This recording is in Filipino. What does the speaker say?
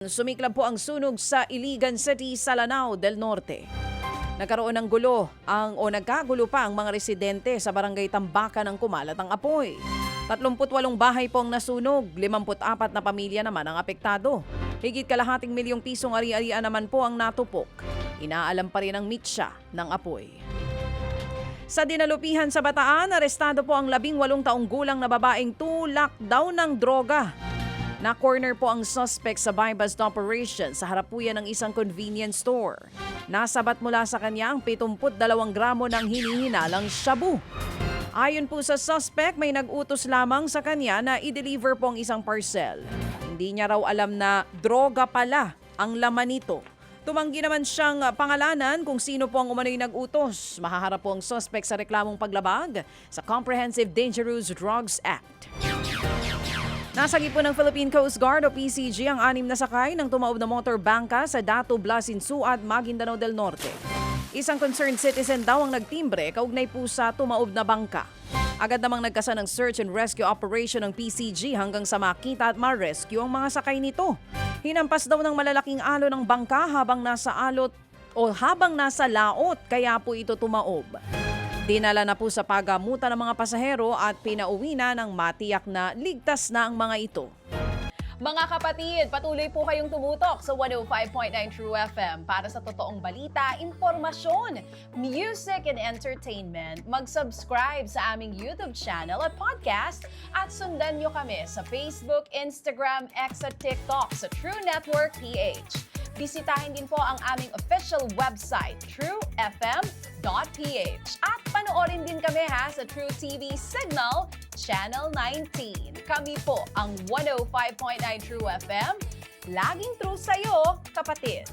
Sumiklab po ang sunog sa Iligan City sa Lanao del Norte. Nagkaroon ng gulo nagkagulo pa ang mga residente sa barangay Tambakan ng kumalat ang apoy. 38 bahay po ang nasunog, 54 na pamilya naman ang apektado. Higit kalahating milyong pisong ari-arian naman po ang natupok. Inaalam pa rin ang mitsa ng apoy. Sa dinalupihan sa Bataan, arestado po ang 18 taong gulang na babaeng tulak daw ng droga. Na-corner po ang suspect sa buy-bust operation sa harap po yan ng isang convenience store. Nasabat mula sa kanya ang 72 gramo ng hinihinalang shabu. Ayon po sa suspect, may nag-utos lamang sa kanya na i-deliver po ang isang parcel. Hindi niya raw alam na droga pala ang laman nito. Tumanggi naman siyang pangalanan kung sino po ang umano'y nag-utos. Mahaharap po ang suspect sa reklamong paglabag sa Comprehensive Dangerous Drugs Act. Nasagi po ng Philippine Coast Guard o PCG ang 6 na sakay ng tumaob na motor bangka sa Dato Blasinsuad, Maguindanao del Norte. Isang concerned citizen daw ang nagtimbre kaugnay po sa tumaob na bangka. Agad namang nagkasa ng search and rescue operation ng PCG hanggang sa makita at ma-rescue ang mga sakay nito. Hinampas daw ng malalaking alo ng bangka habang nasa laot kaya po ito tumaob. Dinala na po sa pagamutan ng mga pasahero at pinauwi na ng matiyak na ligtas na ang mga ito. Mga kapatid, patuloy po kayong tumutok sa 105.9 True FM para sa totoong balita, impormasyon, music and entertainment. Mag-subscribe sa aming YouTube channel at podcast at sundan nyo kami sa Facebook, Instagram, X at TikTok sa True Network PH. Bisitahin din po ang aming official website, truefm.ph. At panoorin din kami sa True TV Signal, Channel 19. Kami po ang 105.9 True FM. Laging true sa'yo, kapatid.